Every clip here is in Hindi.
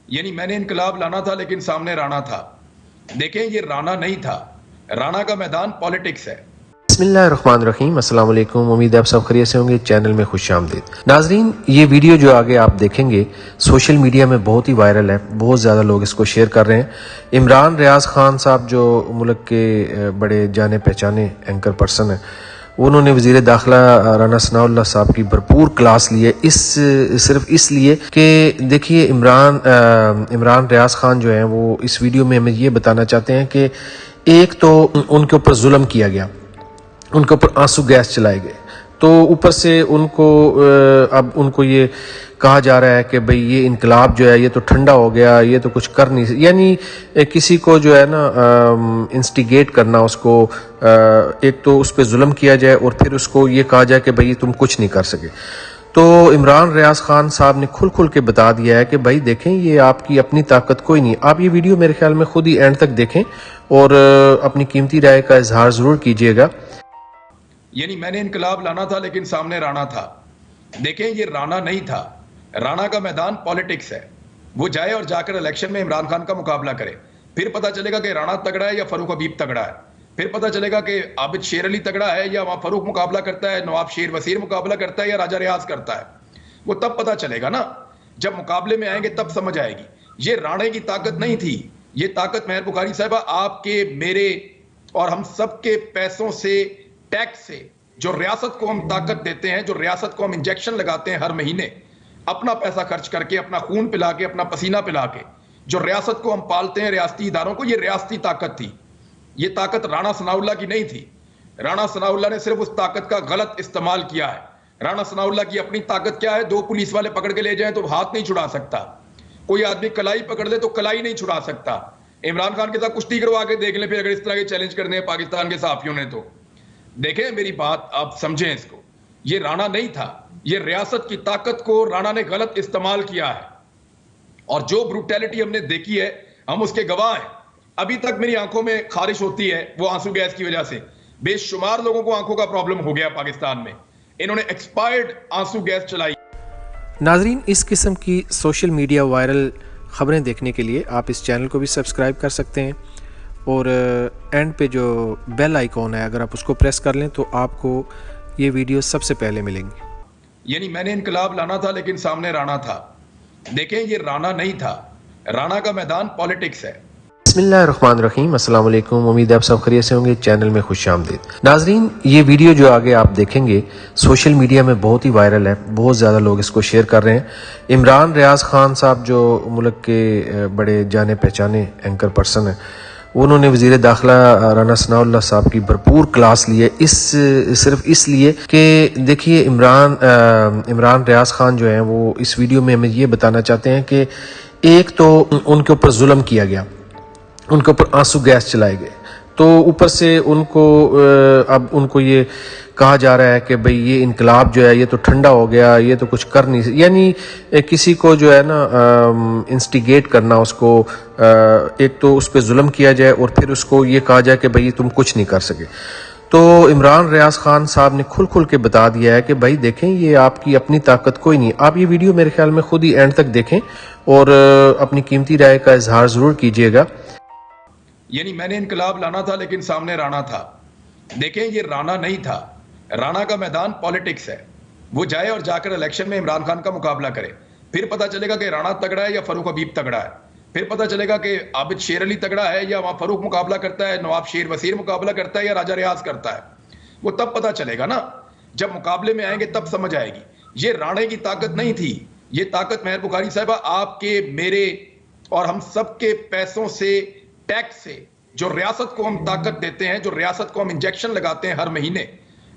यानी मैंने इनकलाब लाना था लेकिन सामने राणा था। देखें, ये राणा नहीं था, राणा का मैदान पॉलिटिक्स है। बिस्मिल्लाहिर्रहमानिर्रहीम, अस्सलाम वालेकुम। उम्मीद है आप सब खैरियत से होंगे। चैनल में खुशामदीद। नाजरीन, ये वीडियो जो आगे आप देखेंगे सोशल मीडिया में बहुत ही वायरल है, बहुत ज़्यादा लोग इसको शेयर कर रहे हैं। इमरान रियाज खान साहब जो मुल्क के बड़े जाने पहचाने एंकर पर्सन हैं, उन्होंने वज़ीर दाखिला राना सनाउल्लाह साहब की भरपूर क्लास ली है, सिर्फ इसलिए कि देखिए इमरान रियाज खान जो है वो इस वीडियो में हमें ये बताना चाहते हैं कि एक तो उनके ऊपर जुल्म किया गया, उनके ऊपर आंसू गैस चलाए गए, तो ऊपर से उनको अब उनको ये कहा जा रहा है कि भाई ये इनकलाब जो है ये तो ठंडा हो गया, ये तो कुछ कर नहीं, यानी किसी को जो है ना इंस्टिगेट करना, उसको एक तो उस पर जुल्म किया जाए और फिर उसको ये कहा जाए कि भाई तुम कुछ नहीं कर सके। तो इमरान रियाज खान साहब ने खुल खुल के बता दिया है कि भाई देखें, ये आपकी अपनी ताकत कोई नहीं। आप ये वीडियो मेरे ख्याल में खुद ही एंड तक देखें और अपनी कीमती राय का इजहार जरूर कीजिएगा। यानी मैंने इनकलाब लाना था लेकिन सामने राणा था। देखें, ये राणा नहीं था, राणा का मैदान पॉलिटिक्स है। वो जाए और जाकर इलेक्शन में इमरान खान का मुकाबला करे, फिर पता चलेगा कि राणा तगड़ा है या फरूक हबीब तगड़ा है। फिर पता चलेगा कि आबिद शेर अली तगड़ा है या वहां फरूक मुकाबला करता है, नवाब शेर वसीर मुकाबला करता है या राजा रियाज करता है। वो तब पता चलेगा ना, जब मुकाबले में आएंगे तब समझ आएगी। ये राणे की ताकत नहीं थी, ये ताकत मेहर बुखारी साहबा आपके, मेरे और हम सबके पैसों से, टैक्स से, जो रियासत को हम ताकत देते हैं, जो रियासत को हम इंजेक्शन लगाते हैं हर महीने, अपना पैसा खर्च करके, अपना खून पिला के, अपना पसीना पिला के, जो रियासत को हम पालते हैं, रियासती इदारों को, ये रियासती ताकत थी। ये ताकत राणा सनाउल्लाह की नहीं थी। राणा सनाउल्लाह ने सिर्फ उस ताकत का गलत इस्तेमाल किया है। राणा सनाउल्लाह की अपनी ताकत क्या है? दो पुलिस वाले पकड़ के ले जाएं तो हाथ नहीं छुड़ा सकता, कोई आदमी कलाई पकड़ ले तो कलाई नहीं छुड़ा सकता। इमरान खान के साथ कुश्ती करवा के देख ले फिर, अगर इस तरह के चैलेंज करने हैं पाकिस्तान के सहाफियों ने तो। देखें मेरी बात, आप समझें इसको। ये राणा नहीं था, ये रियासत की ताकत को राणा ने गलत इस्तेमाल किया है, और जो ब्रूटैलिटी हमने देखी है हम उसके गवाह हैं। अभी तक मेरी आंखों में खारिश होती है वो आंसू गैस की वजह से। बेशुमार लोगों को आंखों का प्रॉब्लम हो गया पाकिस्तान में, इन्होंने एक्सपायर्ड आंसू गैस चलाई। नाजरीन, इस किस्म की सोशल मीडिया वायरल खबरें देखने के लिए आप इस चैनल को भी सब्सक्राइब कर सकते हैं, और एंड पे जो बेल आइकॉन है अगर आप उसको प्रेस कर लें तो आपको ये वीडियो सबसे पहले मिलेंगी। यानी मैंने इनकलाब लाना था लेकिन सामने राणा था। देखें, ये राणा नहीं था, राणा का मैदान पॉलिटिक्स है। बिस्मिल्लाहिर्रहमानिर्रहीम, अस्सलाम वालेकुम। उम्मीद है आप सब खैरियत से होंगे। चैनल में खुशामदीद। नाजरीन, ये वीडियो जो आगे आप देखेंगे सोशल मीडिया में बहुत ही वायरल है, बहुत ज़्यादा लोग इसको शेयर कर रहे हैं। इमरान रियाज खान साहब जो मुल्क के बड़े जाने पहचाने एंकर पर्सन हैं, उन्होंने वज़ीर दाखिला राना सनाउल्लाह साहब की भरपूर क्लास ली है, सिर्फ इसलिए कि देखिए इमरान रियाज खान जो है वो इस वीडियो में हमें ये बताना चाहते हैं कि एक तो उनके ऊपर जुल्म किया गया, उनके ऊपर आंसू गैस चलाए गए, तो ऊपर से उनको अब उनको ये कहा जा रहा है कि भाई ये इनकलाब जो है ये तो ठंडा हो गया, ये तो कुछ कर नहीं, यानी किसी को जो है ना इंस्टिगेट करना, उसको एक तो उस पर जुल्म किया जाए और फिर उसको ये कहा जाए कि भाई तुम कुछ नहीं कर सके। तो इमरान रियाज खान साहब ने खुल खुल के बता दिया है कि भाई देखें, ये आपकी अपनी ताकत कोई नहीं। आप ये वीडियो मेरे ख्याल में खुद ही एंड तक देखें और अपनी कीमती राय का इजहार जरूर कीजिएगा। यानी मैंने इनकलाब लाना था लेकिन सामने राणा था। देखें, ये राणा नहीं था, राणा का मैदान पॉलिटिक्स है। वो जाए और जाकर इलेक्शन में इमरान खान का मुकाबला करे, फिर पता चलेगा कि राणा तगड़ा है या फरूक हबीब तगड़ा है। फिर पता चलेगा कि आबिद शेर अली तगड़ा है या वहां फरूक मुकाबला करता है, नवाब शेर वसीर मुकाबला करता है या राजा रियाज करता है। वो तब पता चलेगा ना, जब मुकाबले में आएंगे तब समझ आएगी। ये राणे की ताकत नहीं थी, ये ताकत मेहर बुखारी साहबा आपके, मेरे और हम सबके पैसों से, टैक्स से, जो रियासत को हम ताकत देते हैं, जो रियासत को हम इंजेक्शन लगाते हैं हर महीने,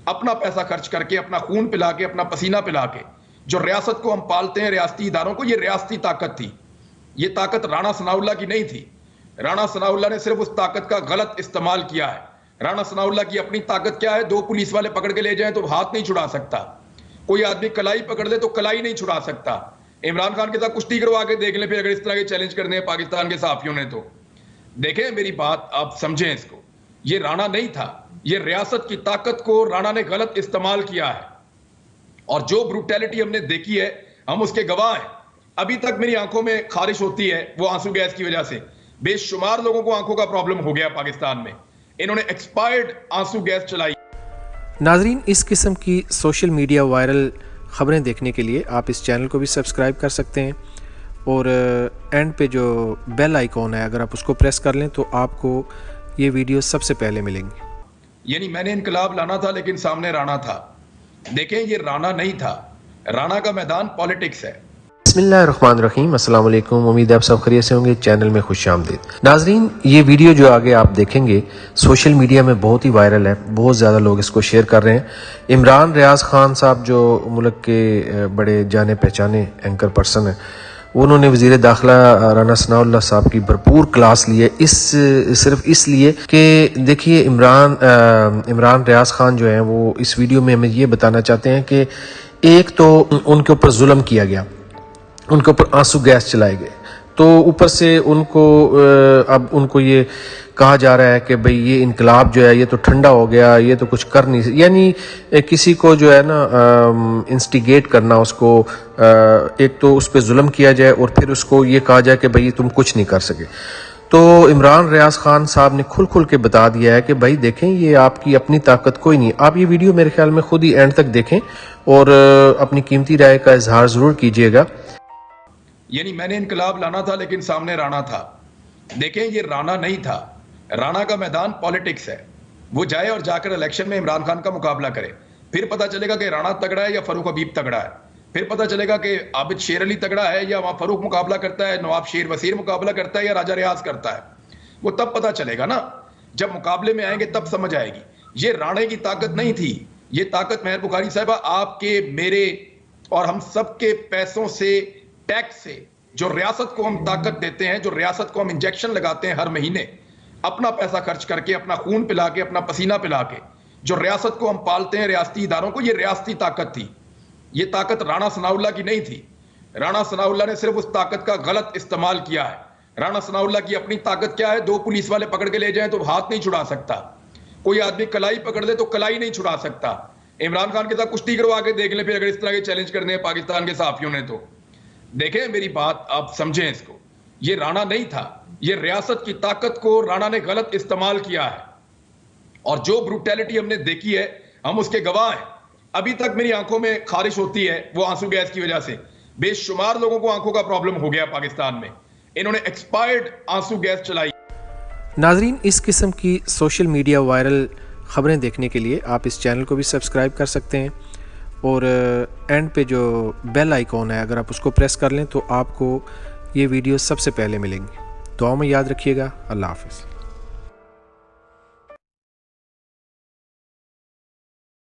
अपना पैसा खर्च करके, अपना खून पिला के, अपना पसीना पिला के, जो रियासत को हम पालते हैं, रियासती इदारों को, ये रियासती ताकत थी। ये ताकत राणा सनाउल्लाह की नहीं थी। राणा सनाउल्लाह ने सिर्फ उस ताकत का गलत इस्तेमाल किया है। राणा सनाउल्लाह की अपनी ताकत क्या है? दो पुलिस वाले पकड़ के ले जाएं तो हाथ नहीं छुड़ा सकता, कोई आदमी कलाई पकड़ ले तो कलाई नहीं छुड़ा सकता। इमरान खान के साथ कुश्ती करवा के देख ले फिर, अगर इस तरह के चैलेंज करने हैं पाकिस्तान के सहाफियों ने तो। देखें मेरी बात, आप समझें इसको। ये राणा नहीं था, ये रियासत की ताकत को राणा ने गलत इस्तेमाल किया है, और जो ब्रूटैलिटी हमने देखी है हम उसके गवाह हैं। अभी तक मेरी आंखों में खारिश होती है वो आंसू गैस की वजह से। बेशुमार लोगों को आंखों का प्रॉब्लम हो गया पाकिस्तान में, इन्होंने एक्सपायर्ड आंसू गैस चलाई। नाजरीन, इस किस्म की सोशल मीडिया वायरल ख़बरें देखने के लिए आप इस चैनल को भी सब्सक्राइब कर सकते हैं और एंड पे जो बेल आइकॉन है अगर आप उसको प्रेस कर लें तो आपको ये वीडियो सबसे पहले मिलेंगी। यानी मैंने इनकलाब लाना था लेकिन सामने राणा था। देखें ये राणा नहीं था, राणा का मैदान पॉलिटिक्स है। बिस्मिल्लाहिर्रहमानिर्रहीम, अस्सलाम वालेकुम। उम्मीद है आप सब खैरियत से होंगे। चैनल में खुशामदीद। नाजरीन, ये वीडियो जो आगे आप देखेंगे सोशल मीडिया में बहुत ही वायरल है, बहुत ज़्यादा लोग इसको शेयर कर रहे हैं। इमरान रियाज खान साहब जो मुल्क के बड़े जाने पहचाने एंकर पर्सन हैं, उन्होंने वज़ीर दाखिला राना सनाउल्लाह साहब की भरपूर क्लास ली है, सिर्फ इसलिए कि देखिए इमरान रियाज खान जो है वो इस वीडियो में हमें ये बताना चाहते हैं कि एक तो उनके ऊपर जुल्म किया गया, उनके ऊपर आंसू गैस चलाए गए, तो ऊपर से उनको अब उनको ये कहा जा रहा है कि भाई ये इनकलाब जो है ये तो ठंडा हो गया, ये तो कुछ कर नहीं, यानी किसी को जो है ना इंस्टिगेट करना, उसको एक तो उस पर जुल्म किया जाए और फिर उसको ये कहा जाए कि भाई तुम कुछ नहीं कर सके। तो इमरान रियाज खान साहब ने खुल के बता दिया है कि भाई देखें ये आपकी अपनी ताकत कोई नहीं। आप ये वीडियो मेरे ख्याल में खुद ही एंड तक देखें और अपनी कीमती राय का इजहार ज़रूर कीजिएगा। यानी मैंने इनकलाब लाना था लेकिन सामने राणा था। देखें ये राणा नहीं था, राणा का मैदान पॉलिटिक्स है। वो जाए और जाकर इलेक्शन में इमरान खान का मुकाबला करे, फिर पता चलेगा कि राणा तगड़ा है या फरूक हबीब तगड़ा है, फिर पता चलेगा कि आबिद शेर अली तगड़ा है या वहां फरूक मुकाबला करता है, नवाब शेर वसीर मुकाबला करता है या राजा रियाज करता है। वो तब पता चलेगा ना, जब मुकाबले में आएंगे तब समझ आएगी। ये राणे की ताकत नहीं थी, ये ताकत मेहर बुखारी साहबा आपके, मेरे और हम सब के पैसों से, टैक्स से, जो रियासत को हम ताकत देते हैं, जो रियासत को हम इंजेक्शन लगाते हैं हर महीने, अपना पैसा खर्च करके, अपना खून पिला के, अपना पसीना पिला के, जो रियासत को हम पालते हैं, रियासती इदारों को, ये रियासती ताकत थी। ये ताकत राणा सनाउल्लाह की नहीं थी। राणा सनाउल्लाह ने सिर्फ उस ताकत का गलत इस्तेमाल किया है। राणा सनाउल्लाह की अपनी ताकत क्या है? 2 पुलिस वाले पकड़ के ले जाएं तो हाथ नहीं छुड़ा सकता, कोई आदमी कलाई पकड़ ले तो कलाई नहीं छुड़ा सकता। इमरान खान के साथ कुश्ती करवा के देख ले फिर, अगर इस तरह के चैलेंज करने हैं पाकिस्तान के सहाफियों ने तो। देखें मेरी बात, आप समझें इसको। ये राणा नहीं था, ये रियासत की ताकत को राणा ने गलत इस्तेमाल किया है और जो ब्रूटैलिटी हमने देखी है हम उसके गवाह हैं। अभी तक मेरी आंखों में खारिश होती है वो आंसू गैस की वजह से। बेशुमार लोगों को आंखों का प्रॉब्लम हो गया पाकिस्तान में, इन्होंने एक्सपायर्ड आंसू गैस चलाई। नाजरीन, इस किस्म की सोशल मीडिया वायरल ख़बरें देखने के लिए आप इस चैनल को भी सब्सक्राइब कर सकते हैं और एंड पे जो बेल आइकॉन है अगर आप उसको प्रेस कर लें तो आपको ये वीडियो सबसे पहले मिलेंगी। दुआ में याद रखिएगा। अल्लाह हाफ़िज़।